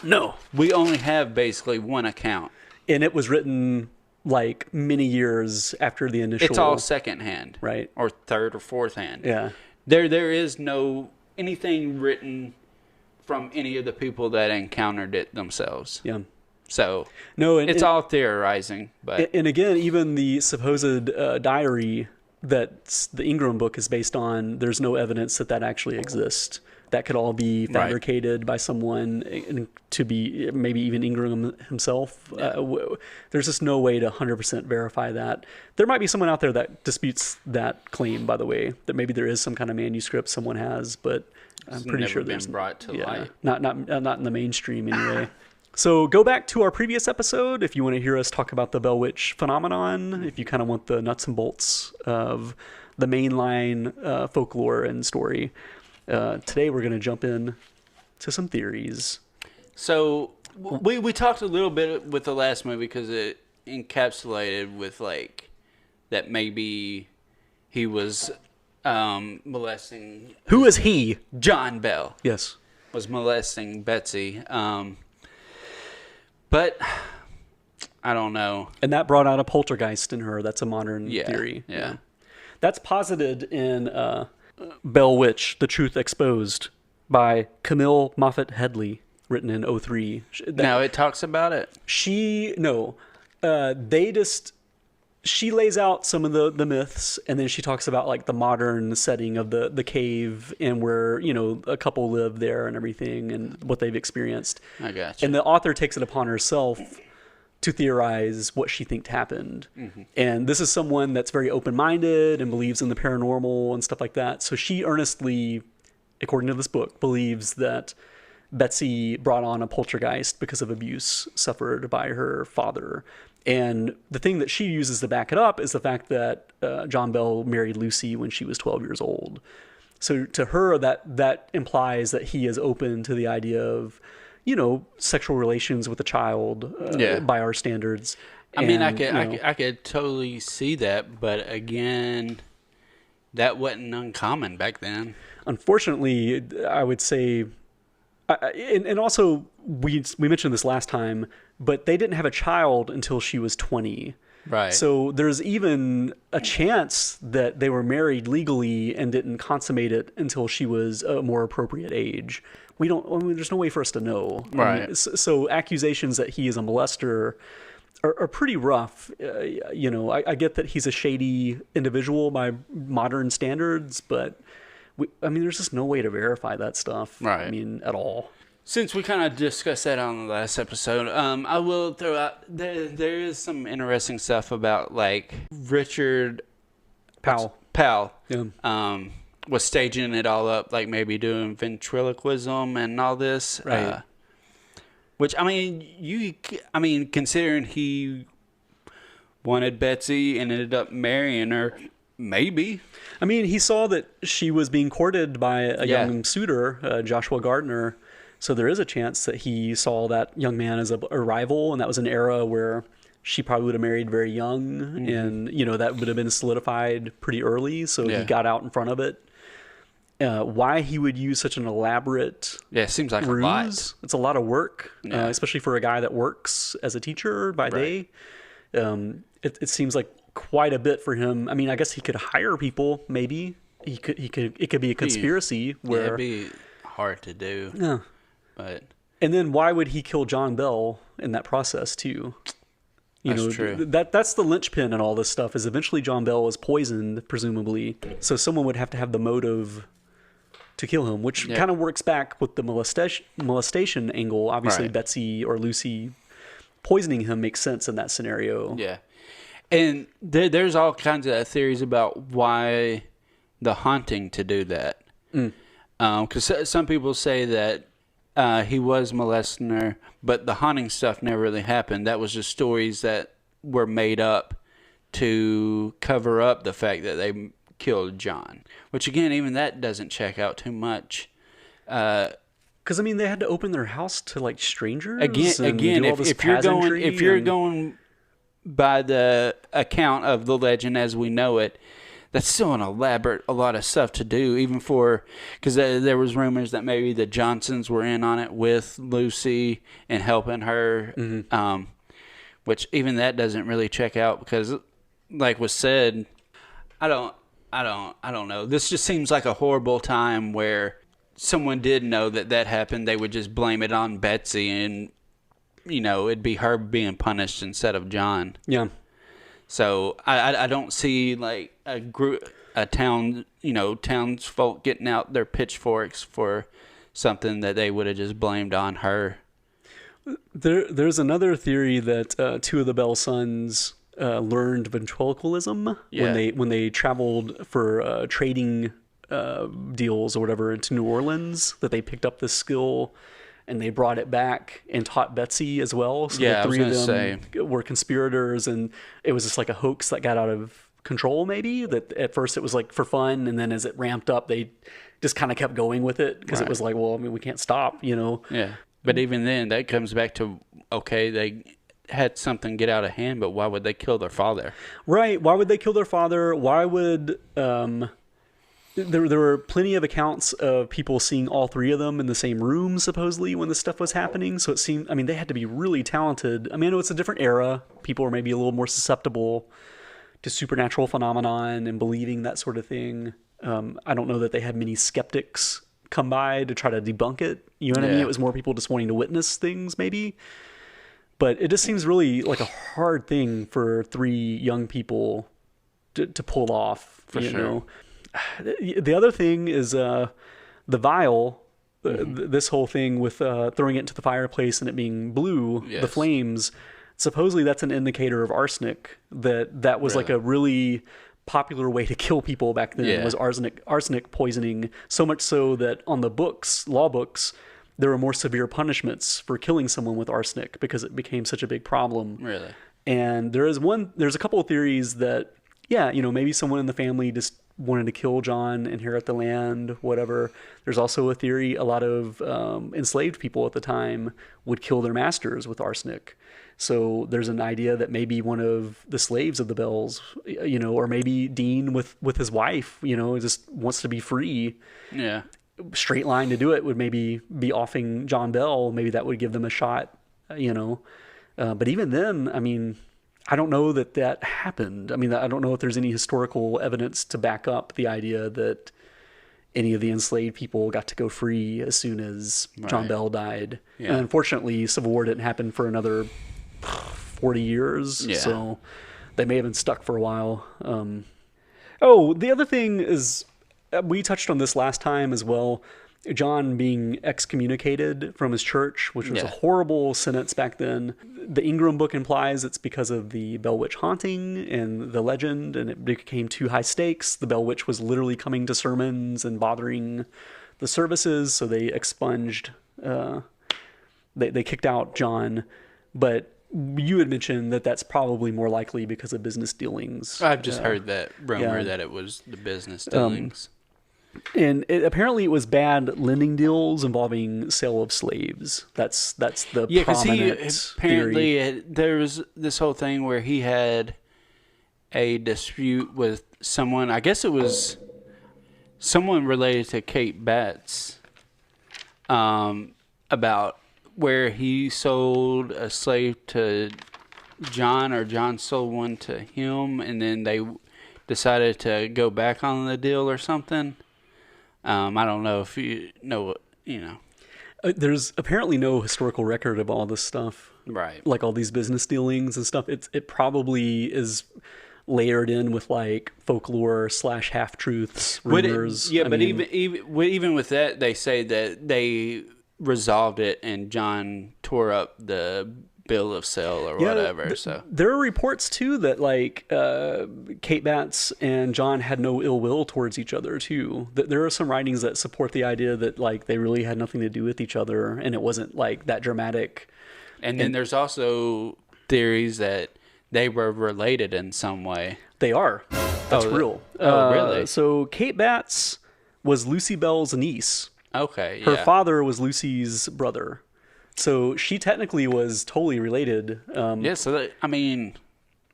No. We only have basically one account. And it was written like many years after the initial. It's all secondhand. Right. Or third or fourth hand. Yeah. There is no anything written from any of the people that encountered it themselves. Yeah. So no, and it's all theorizing. But and again, even the supposed diary that the Ingram book is based on, there's no evidence that actually exists. That could all be fabricated by someone to be maybe even Ingram himself. Yeah. There's just no way to 100% verify that. There might be someone out there that disputes that claim, by the way, that maybe there is some kind of manuscript someone has, but I'm pretty sure there's been brought to light. Not in the mainstream anyway. So go back to our previous episode if you want to hear us talk about the Bell Witch phenomenon, if you kind of want the nuts and bolts of the mainline folklore and story. Today we're going to jump in to some theories. So we talked a little bit with the last movie because it encapsulated with like that maybe he was molesting. Who is he? John Bell. Yes. Was molesting Betsy. But I don't know. And that brought out a poltergeist in her. That's a modern theory. Yeah. That's posited in Bell Witch, The Truth Exposed by Camille Moffat Headley. written in 03. Now it talks about it. She lays out some of the myths, and then she talks about like the modern setting of the cave and where, you know, a couple live there and everything and what they've experienced. I got you. And the author takes it upon herself to theorize what she thinks happened. Mm-hmm. And this is someone that's very open-minded and believes in the paranormal and stuff like that. So she earnestly, according to this book, believes that Betsy brought on a poltergeist because of abuse suffered by her father. And the thing that she uses to back it up is the fact that John Bell married Lucy when she was 12 years old. So to her, that implies that he is open to the idea of, you know, sexual relations with a child by our standards. I mean, I could totally see that, but again, that wasn't uncommon back then. Unfortunately, I would say, and also we mentioned this last time, but they didn't have a child until she was 20. Right. So there's even a chance that they were married legally and didn't consummate it until she was a more appropriate age. There's no way for us to know. Right. So accusations that he is a molester are pretty rough. You know, I get that he's a shady individual by modern standards, but there's just no way to verify that stuff. Right. I mean, at all. Since we kind of discussed that on the last episode, I will throw out, there is some interesting stuff about, like, Richard Powell. Yeah. Was staging it all up, like maybe doing ventriloquism and all this. Right. Which, considering he wanted Betsy and ended up marrying her, maybe. I mean, he saw that she was being courted by a young suitor, Joshua Gardner. So there is a chance that he saw that young man as a rival, and that was an era where she probably would have married very young, and, you know, that would have been solidified pretty early, so he got out in front of it. Why he would use such an elaborate it seems like ruse, a lot. It's a lot of work, especially for a guy that works as a teacher by day. It seems like quite a bit for him. I mean, I guess he could hire people, maybe. It could be a conspiracy where... it'd be hard to do. Yeah. But... And then why would he kill John Bell in that process, too? That's true. That's the linchpin in all this stuff, is eventually John Bell was poisoned, presumably. So someone would have to have the motive to kill him, which kind of works back with the molestation angle. Obviously, Betsy or Lucy poisoning him makes sense in that scenario. Yeah. And there's all kinds of theories about why the haunting to do that. Because some people say that he was molesting her, but the haunting stuff never really happened. That was just stories that were made up to cover up the fact that they killed John. Which, again, even that doesn't check out too much. Because, I mean, they had to open their house to, like, strangers. Again, if you're going by the account of the legend as we know it, that's still a lot of stuff to do, even for, because there was rumors that maybe the Johnsons were in on it with Lucy and helping her, which even that doesn't really check out because, like was said, I don't know. This just seems like a horrible time where someone did know that happened. They would just blame it on Betsy, and you know it'd be her being punished instead of John. Yeah. So I don't see like a townsfolk getting out their pitchforks for something that they would have just blamed on her. There's another theory that two of the Bell sons learned ventriloquism when they traveled for trading deals or whatever into New Orleans, that they picked up this skill and they brought it back and taught Betsy as well. So the three of them were conspirators, and it was just like a hoax that got out of control maybe. That at first it was like for fun, and then as it ramped up, they just kind of kept going with it because it was like, well, I mean, we can't stop, you know? Yeah. But even then, that comes back to, okay, they had something get out of hand, but why would they kill their father? Right. Why would they kill their father? Why would... There were plenty of accounts of people seeing all three of them in the same room, supposedly, when this stuff was happening. So it seemed, I mean, they had to be really talented. I mean, I know it's a different era. People were maybe a little more susceptible to supernatural phenomenon and believing that sort of thing. I don't know that they had many skeptics come by to try to debunk it. You know what I mean? Yeah. It was more people just wanting to witness things, maybe. But it just seems really like a hard thing for 3 young people to pull off. For sure. Know? The other thing is the vial. This whole thing with throwing it into the fireplace and it being blue, the flames. Supposedly that's an indicator of arsenic. That was like a really popular way to kill people back then. Was arsenic poisoning. So much so that on the law books, there were more severe punishments for killing someone with arsenic because it became such a big problem. Really? And there's a couple of theories that, maybe someone in the family just wanted to kill John, inherit the land, whatever. There's also a theory a lot of enslaved people at the time would kill their masters with arsenic. So there's an idea that maybe one of the slaves of the Bells, or maybe Dean with his wife, just wants to be free. Yeah. Straight line to do it would maybe be offing John Bell. Maybe that would give them a shot, But even then, I mean, I don't know that happened. I mean, I don't know if there's any historical evidence to back up the idea that any of the enslaved people got to go free as soon as John Bell died. Yeah. And unfortunately, Civil War didn't happen for another 40 years. Yeah. So they may have been stuck for a while. The other thing is, we touched on this last time as well. John being excommunicated from his church, which was a horrible sentence back then. The Ingram book implies it's because of the Bell Witch haunting and the legend, and it became too high stakes. The Bell Witch was literally coming to sermons and bothering the services, so they expunged, they kicked out John. But you had mentioned that that's probably more likely because of business dealings. I've just heard that rumor that it was the business dealings. And apparently it was bad lending deals involving sale of slaves. That's the prominent theory. There was this whole thing where he had a dispute with someone. I guess it was someone related to Kate Batts, about where he sold a slave to John, or John sold one to him, and then they decided to go back on the deal or something. I don't know if you know. There's apparently no historical record of all this stuff. Right. Like all these business dealings and stuff. It probably is layered in with like folklore / half-truths, rumors. But even with that, they say that they resolved it and John tore up the bill of sale or whatever. So there are reports too that like Kate Batts and John had no ill will towards each other too. There are some writings that support the idea that like they really had nothing to do with each other and it wasn't like that dramatic. And then there's also theories that they were related in some way. They are. That's real. Oh, really? So Kate Batts was Lucy Bell's niece. Okay. Her father was Lucy's brother. So she technically was totally related.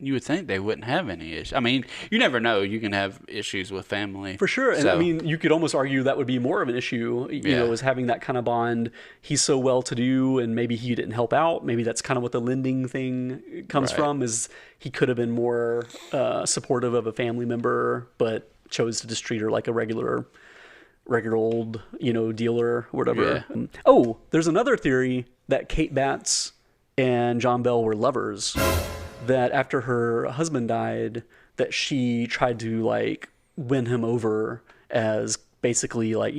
You would think they wouldn't have any issues. I mean, you never know. You can have issues with family. For sure. And I mean, you could almost argue that would be more of an issue, you know, is having that kind of bond. He's so well-to-do and maybe he didn't help out. Maybe that's kind of what the lending thing comes from, is he could have been more supportive of a family member, but chose to just treat her like a regular old, dealer or whatever. Yeah. There's another theory that Kate Batts and John Bell were lovers. That after her husband died, that she tried to like win him over as basically like,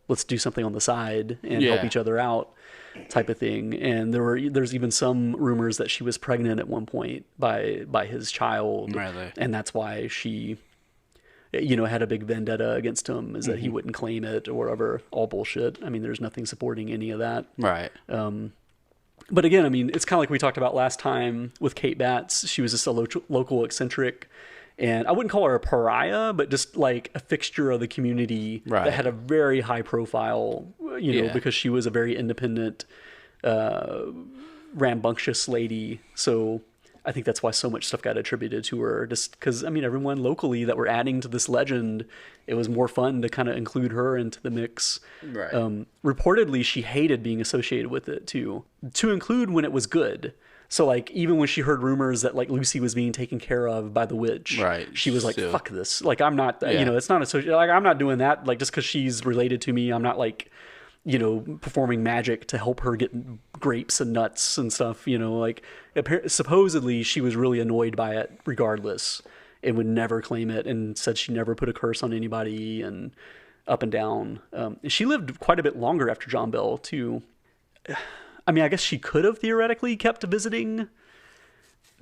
let's do something on the side and help each other out type of thing. And there's even some rumors that she was pregnant at one point by his child. Really? And that's why she had a big vendetta against him, is that he wouldn't claim it or whatever. All bullshit. I mean, there's nothing supporting any of that. Right. But again, I mean, it's kind of like we talked about last time with Kate Batts. She was just a local eccentric. And I wouldn't call her a pariah, but just like a fixture of the community that had a very high profile, because she was a very independent, rambunctious lady. So I think that's why so much stuff got attributed to her, just because, I mean, everyone locally that were adding to this legend, it was more fun to kind of include her into the mix. Right. Reportedly, she hated being associated with it, too. To include when it was good. So like even when she heard rumors that like Lucy was being taken care of by the witch, Right. she was like, Still. "Fuck this!" Like I'm not, Yeah. it's not associated. Like I'm not doing that. Like just because she's related to me, I'm not like, performing magic to help her get grapes and nuts and stuff. Like supposedly she was really annoyed by it, regardless, and would never claim it, and said she never put a curse on anybody, and up and down. She lived quite a bit longer after John Bell too. I mean, I guess she could have theoretically kept visiting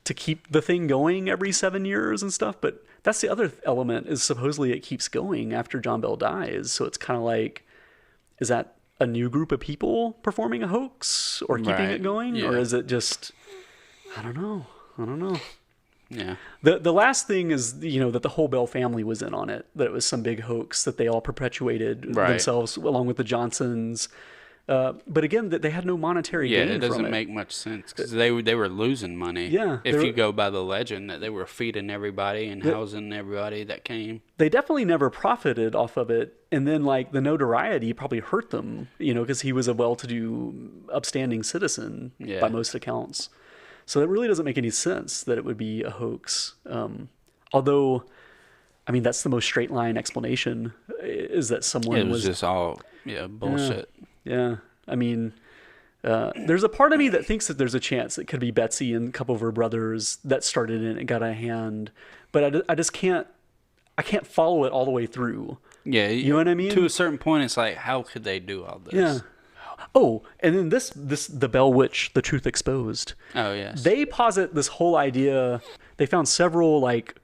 to keep the thing going every 7 years and stuff, but that's the other element, is supposedly it keeps going after John Bell dies. So it's kind of like, is that a new group of people performing a hoax or keeping it going? Yeah. Or is it just, I don't know. Yeah. The last thing is, that the whole Bell family was in on it, that it was some big hoax that they all perpetuated themselves along with the Johnsons. But again, that they had no monetary gain from it. Yeah, it doesn't make much sense because they were losing money. Yeah, if you go by the legend that they were feeding everybody and housing everybody that came. They definitely never profited off of it, and then like the notoriety probably hurt them, because he was a well-to-do, upstanding citizen by most accounts. So that really doesn't make any sense that it would be a hoax. Although, I mean, that's the most straight line explanation, is that someone was just all bullshit. Yeah, I mean, there's a part of me that thinks that there's a chance it could be Betsy and a couple of her brothers that started it and got a hand, but I just can't follow it all the way through. Yeah, you know what I mean? To a certain point, it's like, how could they do all this? Yeah. Oh, and then the Bell Witch, the Truth Exposed. Oh yes. They posit this whole idea. They found several like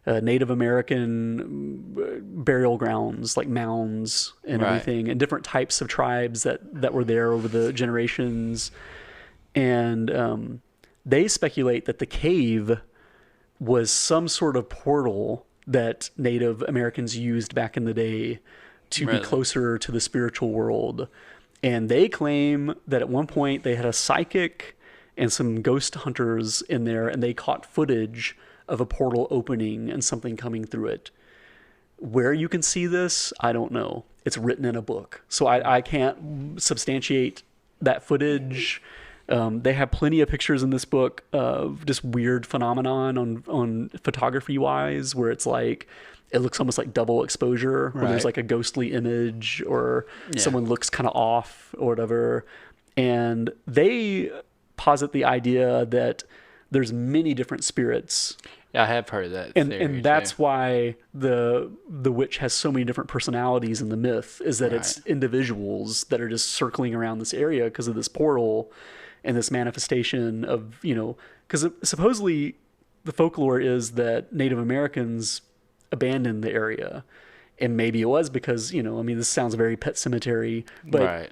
Native American burial grounds, like mounds and everything, and different types of tribes that were there over the generations. And they speculate that the cave was some sort of portal that Native Americans used back in the day to be closer to the spiritual world. And they claim that at one point they had a psychic and some ghost hunters in there, and they caught footage of a portal opening and something coming through it. Where you can see this, I don't know. It's written in a book, so I can't substantiate that footage. They have plenty of pictures in this book of just weird phenomenon on photography wise, where it's like it looks almost like double exposure, where there's like a ghostly image or someone looks kind of off or whatever. And they posit the idea that there's many different spirits. Yeah, I have heard that and theory, that's too. why the witch has so many different personalities in the myth, is that it's individuals that are just circling around this area because of this portal and this manifestation of, because supposedly the folklore is that Native Americans abandoned the area, and maybe it was because, this sounds very Pet Cemetery, but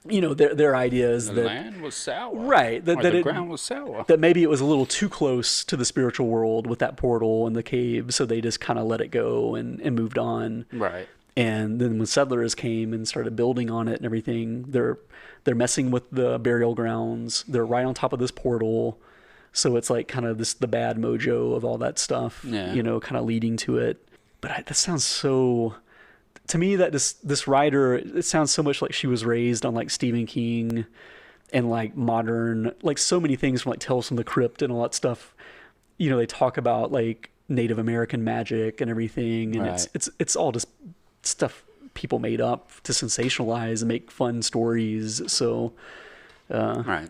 their idea is the that land was sour. Right. That the ground was sour. That maybe it was a little too close to the spiritual world with that portal and the cave, so they just kind of let it go and moved on. Right. And then when settlers came and started building on it and everything, they're messing with the burial grounds. They're right on top of this portal. So it's like kind of the bad mojo of all that stuff, kind of leading to it. But that sounds so... To me, that this writer, it sounds so much like she was raised on like Stephen King and like modern, like so many things from like Tales from the Crypt and all that stuff. They talk about like Native American magic and everything, and it's all just stuff people made up to sensationalize and make fun stories. So, I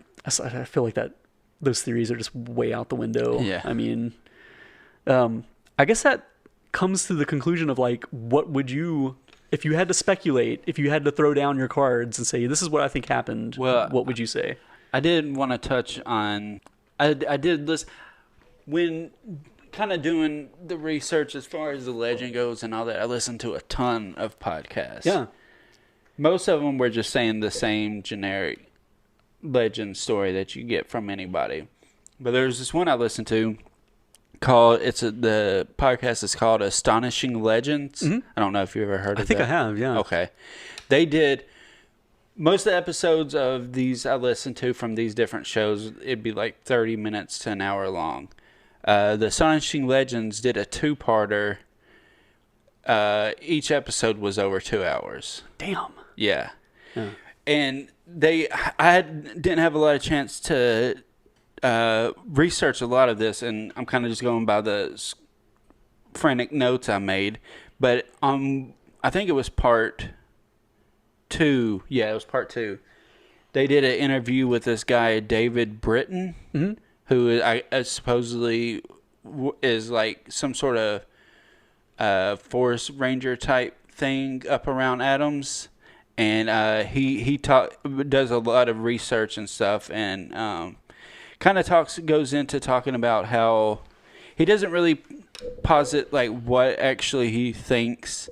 feel like that those theories are just way out the window. Yeah. I mean, I guess that comes to the conclusion of like, what would you, if you had to speculate, if you had to throw down your cards and say, this is what I think happened, what would you say? I did want to touch on, I did listen, when kind of doing the research as far as the legend goes and all that, I listened to a ton of podcasts. Yeah. Most of them were just saying the same generic legend story that you get from anybody. But there's this one I listened to called, the podcast is called Astonishing Legends. Mm-hmm. I don't know if you ever heard of it. I think I have, yeah. Okay. They did, most of the episodes of these I listened to from these different shows, it'd be like 30 minutes to an hour long. The Astonishing Legends did a two-parter. Each episode was over 2 hours. Damn. Yeah. And I didn't have a lot of chance to researched a lot of this, and I'm kind of just going by the frantic notes I made. But I think it was part 2. Yeah, it was part 2. They did an interview with this guy, David Britton, who I supposedly is like some sort of forest ranger type thing up around Adams. And he does a lot of research and stuff, and kind of goes into talking about how he doesn't really posit like what actually he thinks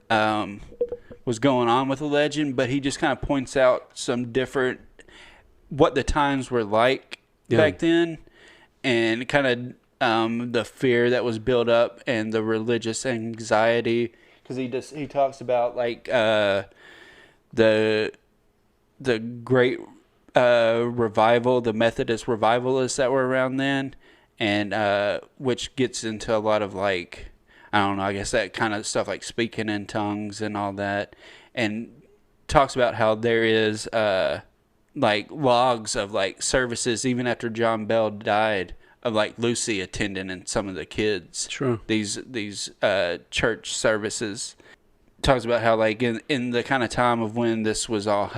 was going on with the legend, but he just kind of points out some different what the times were like back then, and kind of the fear that was built up and the religious anxiety, because he talks about like the great revival, the Methodist revivalists that were around then, and which gets into a lot of like, I don't know, I guess that kind of stuff like speaking in tongues and all that, and talks about how there is like logs of like services even after John Bell died of like Lucy attending and some of the kids. Sure. These church services. Talks about how like in the kind of time of when this was all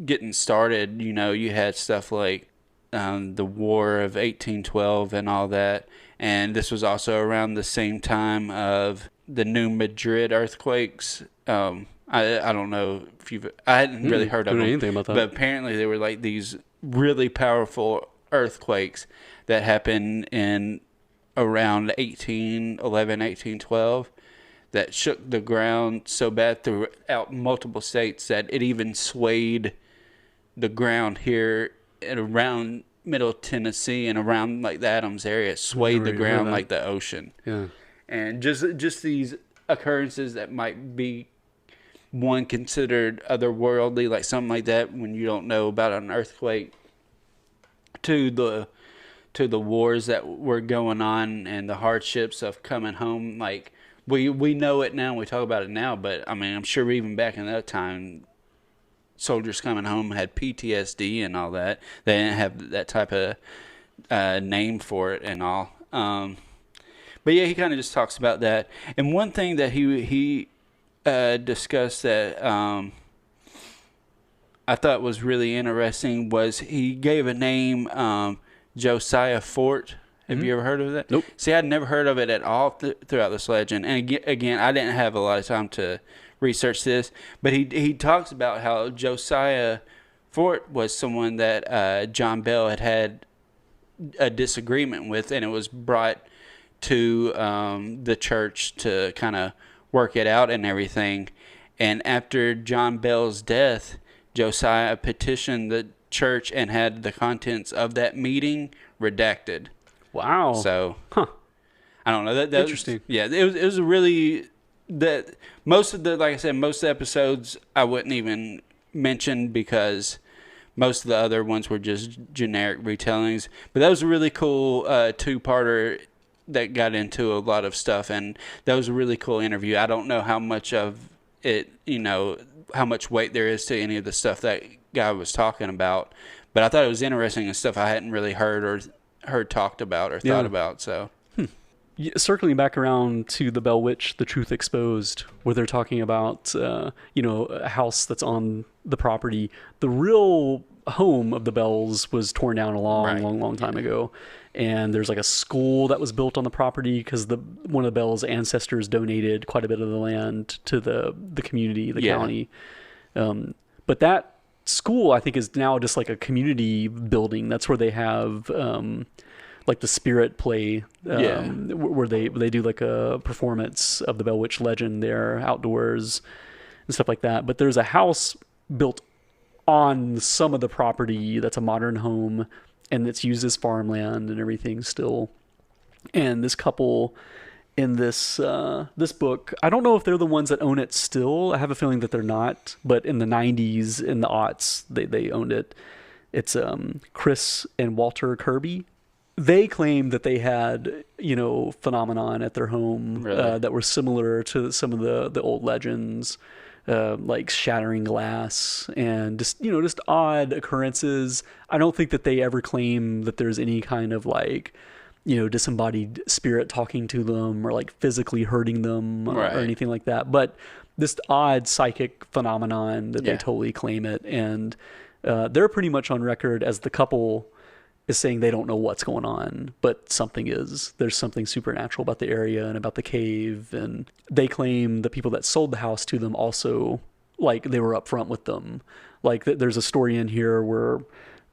getting started, you know, you had stuff like the War of 1812 and all that, and this was also around the same time of the New Madrid earthquakes. I don't know if I hadn't really heard of them, anything about that. But apparently they were like these really powerful earthquakes that happened in around 1811, 1812. That shook the ground so bad throughout multiple states that it even swayed the ground here at around Middle Tennessee and around like the Adams area. It swayed the ground like the ocean. Yeah. And just these occurrences that might be one considered otherworldly, like something like that when you don't know about an earthquake, to the wars that were going on and the hardships of coming home. Like we know it now, we talk about it now, but I mean, I'm sure even back in that time, soldiers coming home had PTSD and all that. They didn't have that type of name for it and all. But yeah, he kind of just talks about that. And one thing that he discussed that I thought was really interesting was he gave a name, Josiah Fort. Have you ever heard of that? Nope. See, I'd never heard of it at all throughout this legend. And again, I didn't have a lot of time to research this, but he talks about how Josiah Fort was someone that John Bell had a disagreement with, and it was brought to the church to kind of work it out and everything. And after John Bell's death, Josiah petitioned the church and had the contents of that meeting redacted. Wow. So, I don't know. That Interesting. It was a really that most of the, like I said, most of the episodes I wouldn't even mention because most of the other ones were just generic retellings. But that was a really cool two-parter that got into a lot of stuff, and that was a really cool interview. I don't know how much of it, how much weight there is to any of the stuff that guy was talking about, but I thought it was interesting and stuff I hadn't really heard talked about or thought about. So circling back around to the Bell Witch, The Truth Exposed, where they're talking about a house that's on the property. The real home of the Bells was torn down a long time ago, and there's like a school that was built on the property because one of the Bells' ancestors donated quite a bit of the land to the community, the county. But that school, I think, is now just like a community building. That's where they have like the spirit play, where they do like a performance of the Bell Witch legend there outdoors and stuff like that. But there's a house built on some of the property that's a modern home, and it's used as farmland and everything still. And this couple in this book, I don't know if they're the ones that own it still. I have a feeling that they're not, but in the 90s, in the aughts, they owned it. It's Chris and Walter Kirby. They claim that they had, phenomenon at their home that were similar to some of the old legends. like shattering glass and just odd occurrences. I don't think that they ever claim that there's any kind of like, disembodied spirit talking to them or like physically hurting them or anything like that. But this odd psychic phenomenon that they totally claim it. And they're pretty much on record as the couple is saying they don't know what's going on, but something is. There's something supernatural about the area and about the cave. And they claim the people that sold the house to them also, like, they were upfront with them. Like, there's a story in here where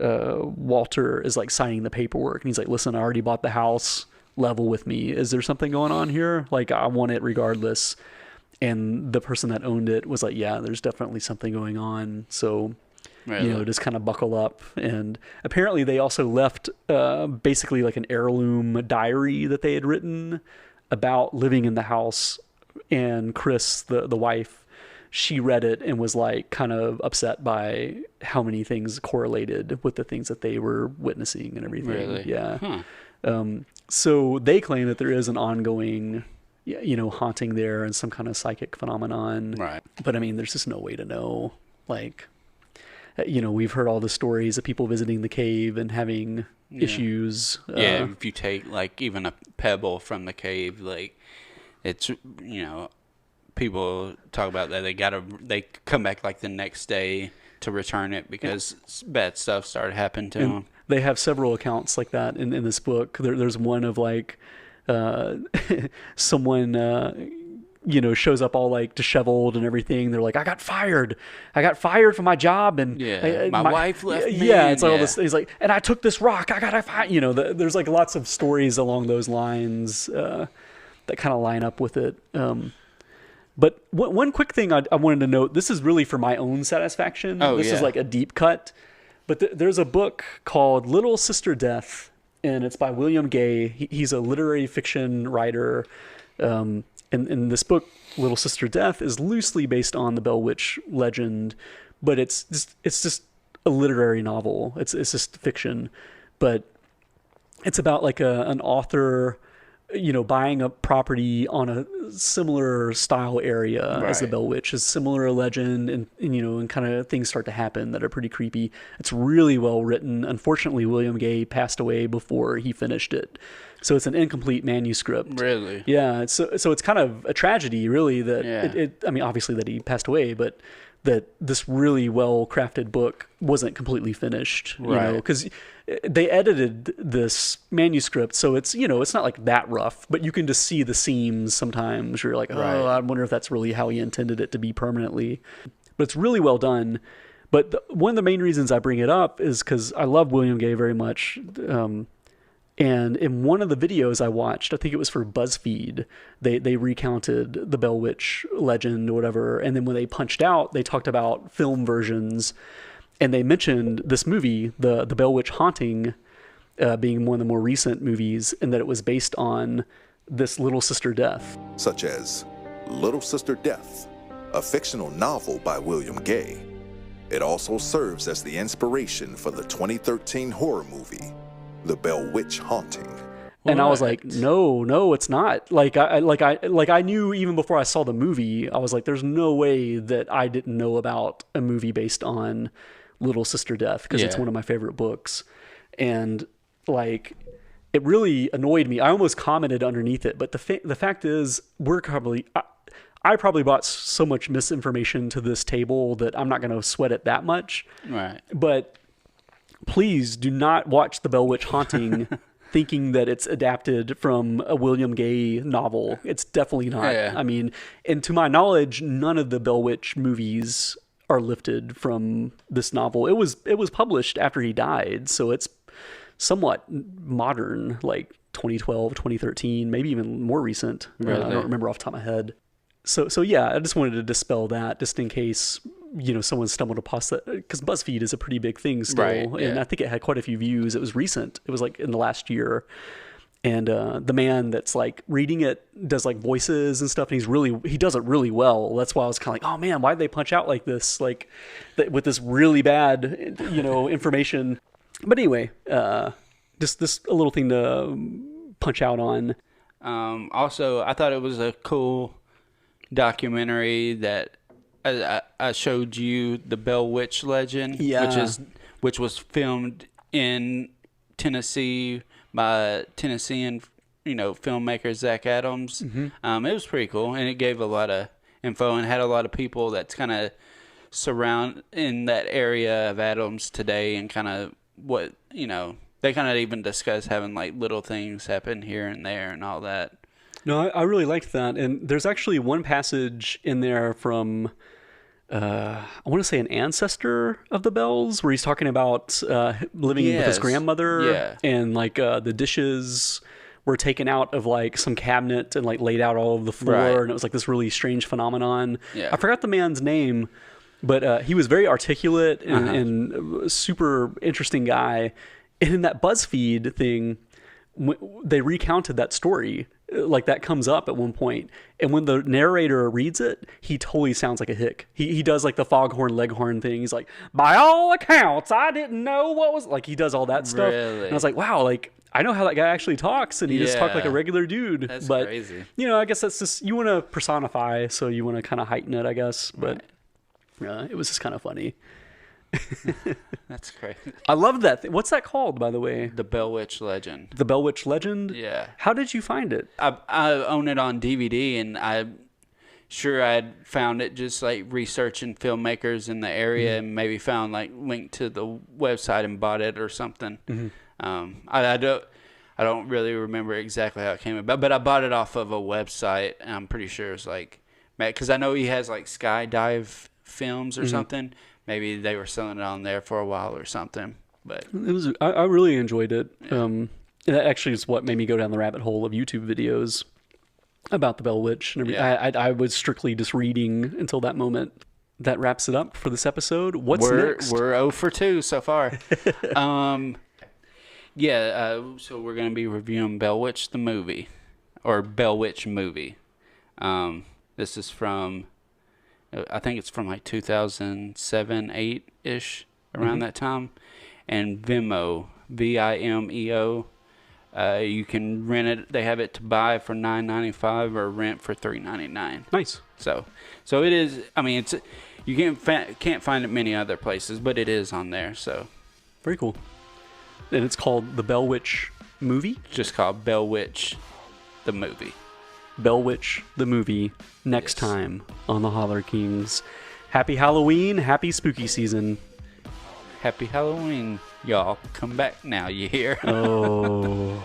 Walter is like signing the paperwork and he's like, listen, I already bought the house, level with me. Is there something going on here? Like, I want it regardless. And the person that owned it was like, yeah, there's definitely something going on. So, just kind of buckle up. And apparently they also left basically like an heirloom diary that they had written about living in the house. And Chris, the wife, she read it and was like kind of upset by how many things correlated with the things that they were witnessing and everything. Really? Yeah. So they claim that there is an ongoing, haunting there and some kind of psychic phenomenon. Right. But I mean, there's just no way to know. Like, we've heard all the stories of people visiting the cave and having issues. If you take like even a pebble from the cave, like it's, people talk about that they come back like the next day to return it because bad stuff started happening to them. They have several accounts like that in this book. There's one of like someone shows up all like disheveled and everything. They're like, I got fired from my job, and my wife left me. Yeah, it's like all this. He's like, and I took this rock. I got to there's like lots of stories along those lines that kind of line up with it. But one quick thing I wanted to note, this is really for my own satisfaction. This is like a deep cut. But there's a book called Little Sister Death, and it's by William Gay. He's a literary fiction writer. And this book, Little Sister Death, is loosely based on the Bell Witch legend, but it's just a literary novel. It's just fiction. But it's about like an author buying a property on a similar style area as the Bell Witch, is similar legend, and kind of things start to happen that are pretty creepy. It's really well written. Unfortunately, William Gay passed away before he finished it. So it's an incomplete manuscript. Really? Yeah. So it's kind of a tragedy, really, that I mean, obviously that he passed away, but that this really well-crafted book wasn't completely finished, because they edited this manuscript, so it's it's not like that rough, but you can just see the seams sometimes. You're like, I wonder if that's really how he intended it to be permanently. But it's really well done. But one of the main reasons I bring it up is because I love William Gay very much. And in one of the videos I watched, I think it was for BuzzFeed, they recounted the Bell Witch legend or whatever. And then when they punched out, they talked about film versions. And they mentioned this movie, the Bell Witch Haunting, being one of the more recent movies, and that it was based on this Little Sister Death. Such as Little Sister Death, a fictional novel by William Gay. It also serves as the inspiration for the 2013 horror movie, The Bell Witch Haunting. And I was like, no, it's not. Like I knew even before I saw the movie, I was like, there's no way that I didn't know about a movie based on Little Sister Death, because it's one of my favorite books. And like, it really annoyed me. I almost commented underneath it, but the fact is, I probably brought so much misinformation to this table that I'm not going to sweat it that much. Right. But please do not watch The Bell Witch Haunting thinking that it's adapted from a William Gay novel. It's definitely not. Yeah. I mean, and to my knowledge, none of the Bell Witch movies are lifted from this novel. It was published after he died, so it's somewhat modern, like 2012, 2013, maybe even more recent. Really? I don't remember off the top of my head. So yeah, I just wanted to dispel that, just in case someone stumbled upon that, because BuzzFeed is a pretty big thing still, and I think it had quite a few views. It was recent. It was like in the last year. And the man that's like reading it does like voices and stuff, and he does it really well. That's why I was kind of like, oh man, why did they punch out like this, like with this really bad, information? But anyway, just this a little thing to punch out on. Also, I thought it was a cool documentary that I showed you the Bell Witch Legend, which was filmed in Tennessee by Tennessean, filmmaker Zach Adams. Mm-hmm. It was pretty cool, and it gave a lot of info and had a lot of people that's kind of surround in that area of Adams today, and kind of what they kind of even discuss having like little things happen here and there and all that. No, I really liked that, and there's actually one passage in there from I want to say an ancestor of the Bells, where he's talking about living with his grandmother, and like the dishes were taken out of like some cabinet and like laid out all over the floor, and it was like this really strange phenomenon. I forgot the man's name, but he was very articulate and a super interesting guy. And in that BuzzFeed thing, they recounted that story. Like that comes up at one point, and when the narrator reads it, he totally sounds like a hick. He does like the foghorn leghorn thing. He's like, by all accounts, I didn't know what was like. He does all that stuff, and I was like, wow, like I know how that guy actually talks, and he just talked like a regular dude. That's but crazy. I guess that's just, you want to personify, so you want to kind of heighten it, I guess. But it was just kind of funny. That's crazy. I love that. What's that called, by the way? The Bell Witch Legend. The Bell Witch Legend? Yeah. How did you find it? I own it on DVD, and I'd found it just like researching filmmakers in the area, and maybe found like link to the website and bought it or something. I don't really remember exactly how it came about, but I bought it off of a website, and I'm pretty sure it's like, because I know he has like Skydive Films or something. Maybe they were selling it on there for a while or something. But it was. I really enjoyed it. That actually is what made me go down the rabbit hole of YouTube videos about the Bell Witch. And I was strictly just reading until that moment. That wraps it up for this episode. What's next? We're 0 for 2 so far. So we're going to be reviewing Bell Witch the movie, or Bell Witch movie. This is from, I think it's from like 2007, 8-ish, around that time. And Vimeo, Vimeo, you can rent it. They have it to buy for $9.95 or rent for $3.99. Nice. So it is. I mean, it's, you can't find it many other places, but it is on there. So very cool. And it's called the Bell Witch movie. Just called Bell Witch, the movie. Bell Witch the movie next time on the Holler Kings. Happy Halloween, happy spooky season. Happy Halloween, y'all. Come back now, you hear? Oh.